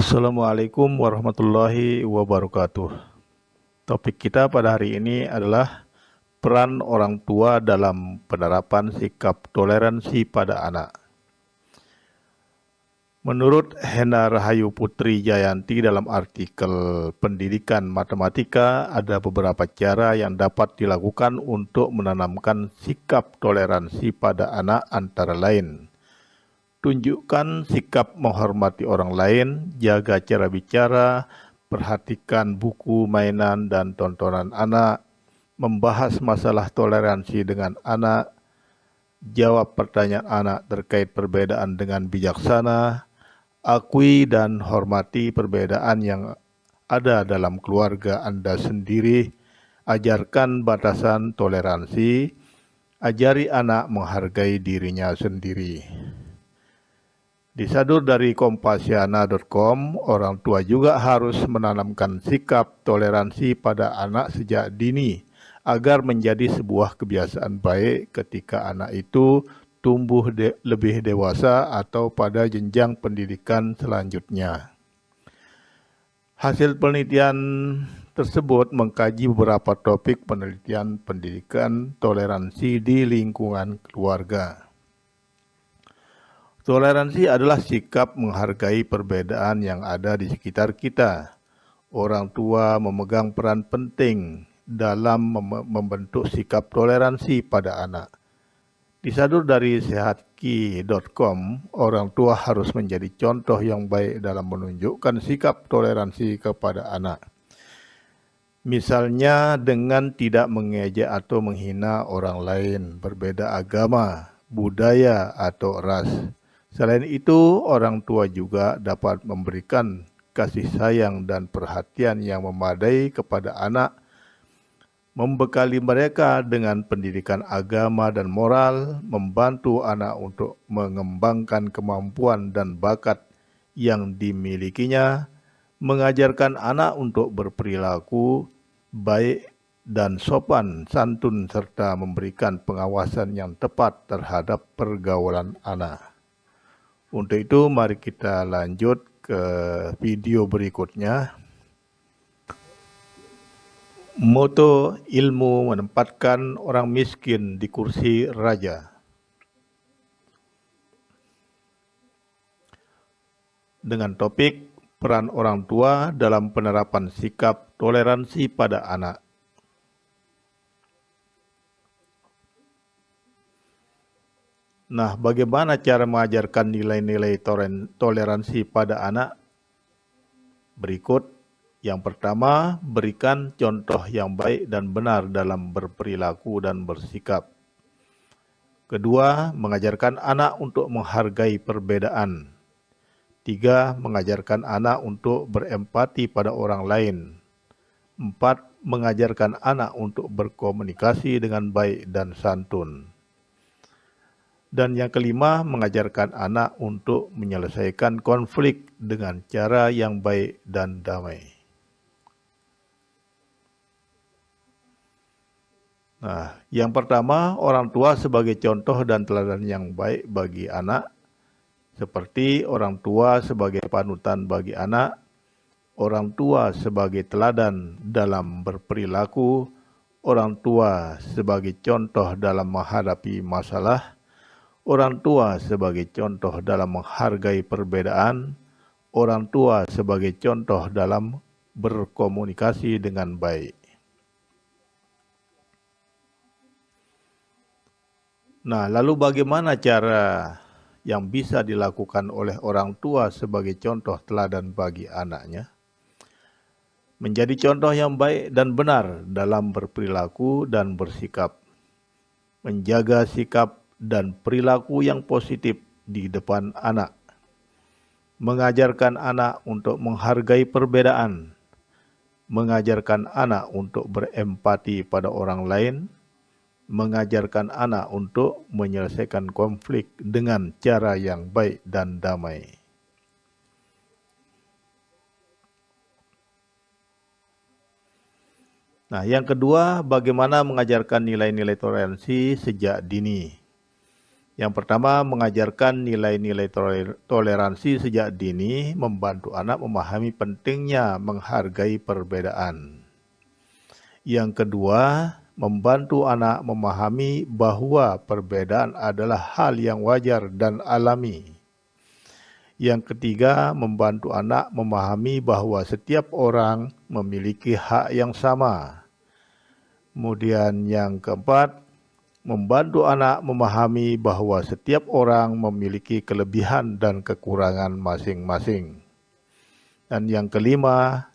Assalamualaikum warahmatullahi wabarakatuh. Topik kita pada hari ini adalah peran orang tua dalam penerapan sikap toleransi pada anak. Menurut Hena Rahayu Putri Jayanti dalam artikel Pendidikan Matematika, ada beberapa cara yang dapat dilakukan untuk menanamkan sikap toleransi pada anak, antara lain: tunjukkan sikap menghormati orang lain, jaga cara bicara, perhatikan buku, mainan, dan tontonan anak, membahas masalah toleransi dengan anak, jawab pertanyaan anak terkait perbedaan dengan bijaksana, akui dan hormati perbedaan yang ada dalam keluarga Anda sendiri, ajarkan batasan toleransi, ajari anak menghargai dirinya sendiri. Disadur dari Kompasiana.com, orang tua juga harus menanamkan sikap toleransi pada anak sejak dini agar menjadi sebuah kebiasaan baik ketika anak itu tumbuh lebih dewasa atau pada jenjang pendidikan selanjutnya. Hasil penelitian tersebut mengkaji beberapa topik penelitian pendidikan toleransi di lingkungan keluarga. Toleransi adalah sikap menghargai perbedaan yang ada di sekitar kita. Orang tua memegang peran penting dalam membentuk sikap toleransi pada anak. Disadur dari sehatki.com, orang tua harus menjadi contoh yang baik dalam menunjukkan sikap toleransi kepada anak. Misalnya dengan tidak mengejek atau menghina orang lain, berbeda agama, budaya, atau ras. Selain itu, orang tua juga dapat memberikan kasih sayang dan perhatian yang memadai kepada anak, membekali mereka dengan pendidikan agama dan moral, membantu anak untuk mengembangkan kemampuan dan bakat yang dimilikinya, mengajarkan anak untuk berperilaku baik dan sopan santun, serta memberikan pengawasan yang tepat terhadap pergaulan anak. Untuk itu, mari kita lanjut ke video berikutnya. Moto ilmu menempatkan orang miskin di kursi raja. Dengan topik peran orang tua dalam penerapan sikap toleransi pada anak. Nah, bagaimana cara mengajarkan nilai-nilai toleransi pada anak? Berikut. Yang pertama, berikan contoh yang baik dan benar dalam berperilaku dan bersikap. Kedua, mengajarkan anak untuk menghargai perbedaan. 3, mengajarkan anak untuk berempati pada orang lain. 4, mengajarkan anak untuk berkomunikasi dengan baik dan santun. Dan yang kelima, mengajarkan anak untuk menyelesaikan konflik dengan cara yang baik dan damai. Nah, yang pertama, orang tua sebagai contoh dan teladan yang baik bagi anak, seperti orang tua sebagai panutan bagi anak, orang tua sebagai teladan dalam berperilaku, orang tua sebagai contoh dalam menghadapi masalah, orang tua sebagai contoh dalam menghargai perbedaan, orang tua sebagai contoh dalam berkomunikasi dengan baik. Nah, lalu bagaimana cara yang bisa dilakukan oleh orang tua sebagai contoh teladan bagi anaknya? Menjadi contoh yang baik dan benar dalam berperilaku dan bersikap. Menjaga sikap dan perilaku yang positif di depan anak. Mengajarkan anak untuk menghargai perbedaan. Mengajarkan anak untuk berempati pada orang lain. Mengajarkan anak untuk menyelesaikan konflik dengan cara yang baik dan damai. Nah, yang kedua, bagaimana mengajarkan nilai-nilai toleransi sejak dini. Yang pertama, mengajarkan nilai-nilai toleransi sejak dini, membantu anak memahami pentingnya menghargai perbedaan. Yang kedua, membantu anak memahami bahwa perbedaan adalah hal yang wajar dan alami. Yang ketiga, membantu anak memahami bahwa setiap orang memiliki hak yang sama. Kemudian yang keempat, membantu anak memahami bahwa setiap orang memiliki kelebihan dan kekurangan masing-masing. Dan yang kelima,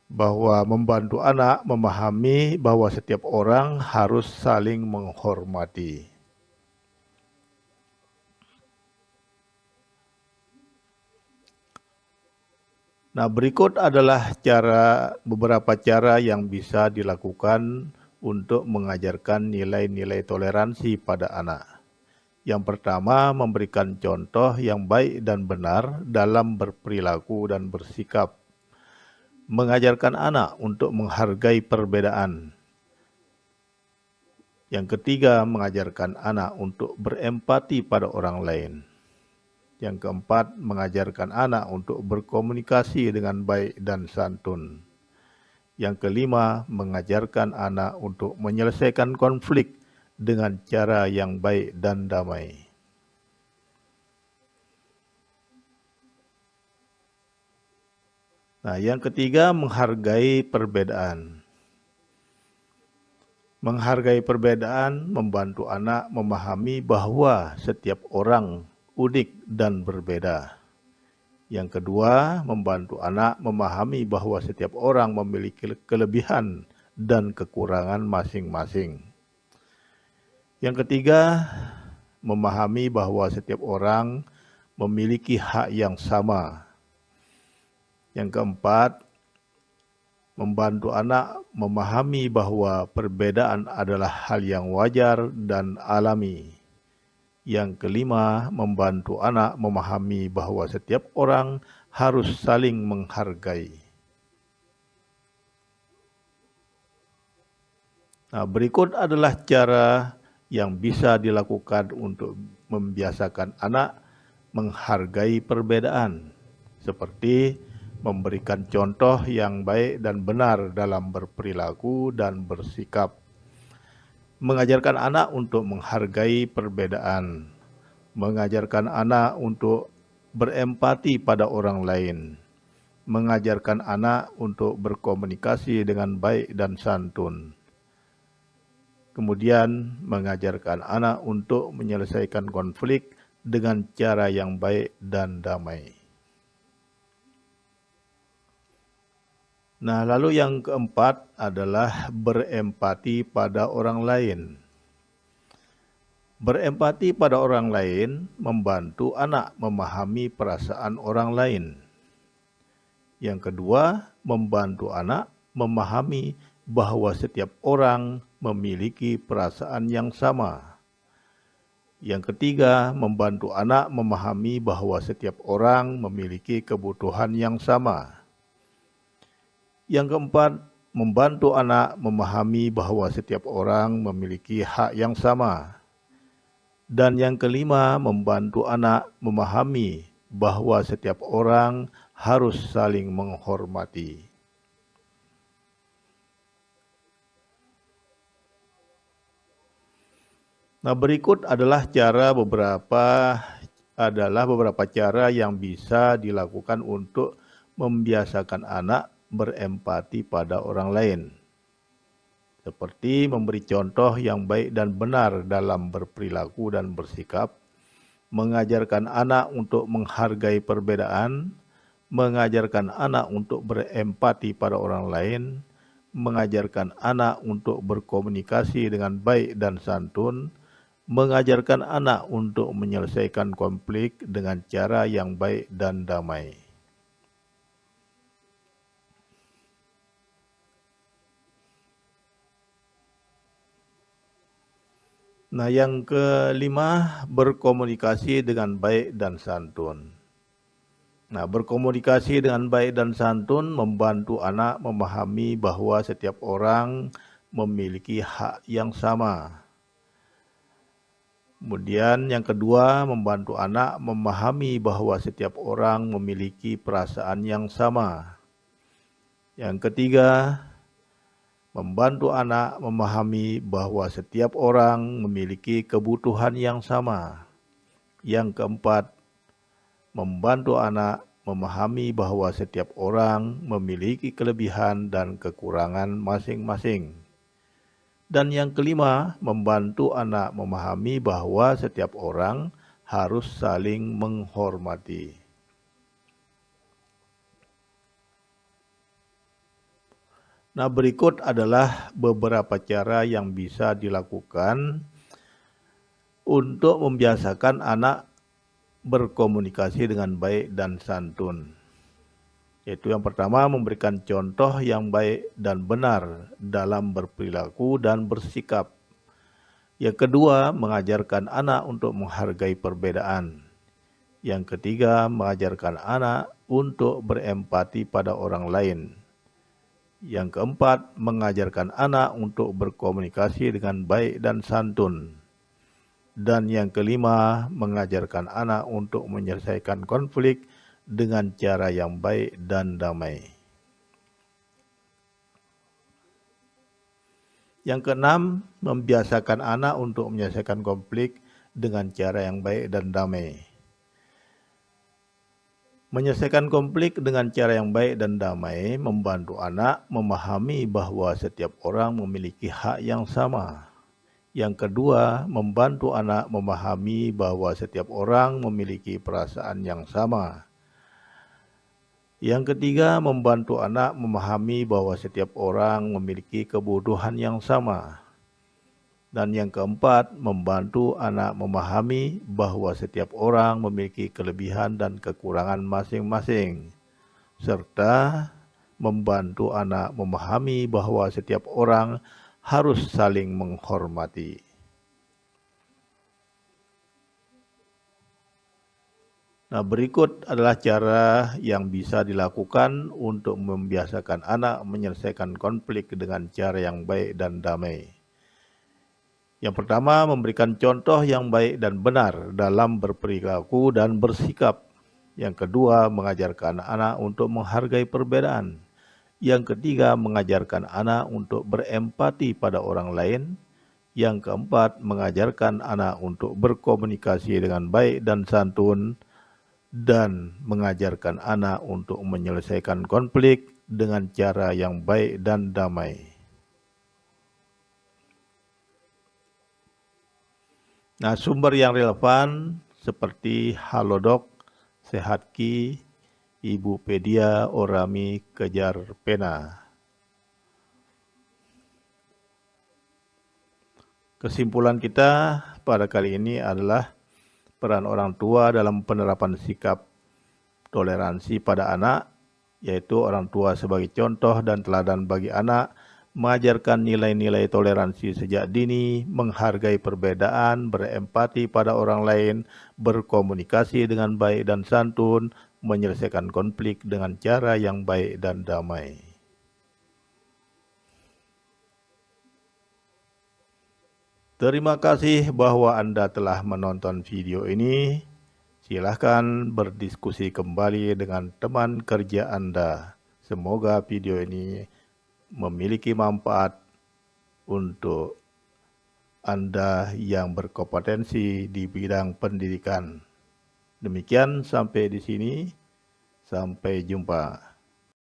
bahwa membantu anak memahami bahwa setiap orang harus saling menghormati. Nah, berikut adalah beberapa cara yang bisa dilakukan untuk mengajarkan nilai-nilai toleransi pada anak. Yang pertama, memberikan contoh yang baik dan benar dalam berperilaku dan bersikap. Mengajarkan anak untuk menghargai perbedaan. Yang ketiga, mengajarkan anak untuk berempati pada orang lain. Yang keempat, mengajarkan anak untuk berkomunikasi dengan baik dan santun. Yang kelima, mengajarkan anak untuk menyelesaikan konflik dengan cara yang baik dan damai. Nah, yang ketiga, menghargai perbedaan. Menghargai perbedaan membantu anak memahami bahwa setiap orang unik dan berbeda. Yang kedua, membantu anak memahami bahwa setiap orang memiliki kelebihan dan kekurangan masing-masing. Yang ketiga, memahami bahwa setiap orang memiliki hak yang sama. Yang keempat, membantu anak memahami bahwa perbedaan adalah hal yang wajar dan alami. Yang kelima, membantu anak memahami bahwa setiap orang harus saling menghargai. Nah, berikut adalah cara yang bisa dilakukan untuk membiasakan anak menghargai perbedaan, seperti memberikan contoh yang baik dan benar dalam berperilaku dan bersikap. Mengajarkan anak untuk menghargai perbedaan, mengajarkan anak untuk berempati pada orang lain, mengajarkan anak untuk berkomunikasi dengan baik dan santun. Kemudian mengajarkan anak untuk menyelesaikan konflik dengan cara yang baik dan damai. Nah, lalu yang keempat adalah berempati pada orang lain. Berempati pada orang lain membantu anak memahami perasaan orang lain. Yang kedua, membantu anak memahami bahwa setiap orang memiliki perasaan yang sama. Yang ketiga, membantu anak memahami bahwa setiap orang memiliki kebutuhan yang sama. Yang keempat, membantu anak memahami bahwa setiap orang memiliki hak yang sama. Dan yang kelima, membantu anak memahami bahwa setiap orang harus saling menghormati. Nah, berikut adalah beberapa cara yang bisa dilakukan untuk membiasakan anak berempati pada orang lain, seperti memberi contoh yang baik dan benar dalam berperilaku dan bersikap, mengajarkan anak untuk menghargai perbedaan, mengajarkan anak untuk berempati pada orang lain, mengajarkan anak untuk berkomunikasi dengan baik dan santun, mengajarkan anak untuk menyelesaikan konflik dengan cara yang baik dan damai. Nah, yang kelima, berkomunikasi dengan baik dan santun. Nah, berkomunikasi dengan baik dan santun membantu anak memahami bahwa setiap orang memiliki hak yang sama. Kemudian yang kedua, membantu anak memahami bahwa setiap orang memiliki perasaan yang sama. Yang ketiga, membantu anak memahami bahwa setiap orang memiliki kebutuhan yang sama. Yang keempat, membantu anak memahami bahwa setiap orang memiliki kelebihan dan kekurangan masing-masing. Dan yang kelima, membantu anak memahami bahwa setiap orang harus saling menghormati. Nah, berikut adalah beberapa cara yang bisa dilakukan untuk membiasakan anak berkomunikasi dengan baik dan santun. Yaitu yang pertama, memberikan contoh yang baik dan benar dalam berperilaku dan bersikap. Yang kedua, mengajarkan anak untuk menghargai perbedaan. Yang ketiga, mengajarkan anak untuk berempati pada orang lain. Yang keempat, mengajarkan anak untuk berkomunikasi dengan baik dan santun. Dan yang kelima, mengajarkan anak untuk menyelesaikan konflik dengan cara yang baik dan damai. Yang keenam, membiasakan anak untuk menyelesaikan konflik dengan cara yang baik dan damai. Menyelesaikan konflik dengan cara yang baik dan damai membantu anak memahami bahwa setiap orang memiliki hak yang sama. Yang kedua, membantu anak memahami bahwa setiap orang memiliki perasaan yang sama. Yang ketiga, membantu anak memahami bahwa setiap orang memiliki kebutuhan yang sama. Dan yang keempat, membantu anak memahami bahwa setiap orang memiliki kelebihan dan kekurangan masing-masing. Serta membantu anak memahami bahwa setiap orang harus saling menghormati. Nah, berikut adalah cara yang bisa dilakukan untuk membiasakan anak menyelesaikan konflik dengan cara yang baik dan damai. Yang pertama, memberikan contoh yang baik dan benar dalam berperilaku dan bersikap. Yang kedua, mengajarkan anak untuk menghargai perbedaan. Yang ketiga, mengajarkan anak untuk berempati pada orang lain. Yang keempat, mengajarkan anak untuk berkomunikasi dengan baik dan santun. Dan mengajarkan anak untuk menyelesaikan konflik dengan cara yang baik dan damai. Nah, sumber yang relevan seperti Halodoc, Sehatki, Ibupedia, Orami, Kejar Pena. Kesimpulan kita pada kali ini adalah peran orang tua dalam penerapan sikap toleransi pada anak, yaitu orang tua sebagai contoh dan teladan bagi anak, mengajarkan nilai-nilai toleransi sejak dini, menghargai perbedaan, berempati pada orang lain, berkomunikasi dengan baik dan santun, menyelesaikan konflik dengan cara yang baik dan damai. Terima kasih bahwa Anda telah menonton video ini. Silahkan berdiskusi kembali dengan teman kerja Anda. Semoga video ini memiliki manfaat untuk Anda yang berkompetensi di bidang pendidikan. Demikian sampai di sini. Sampai jumpa.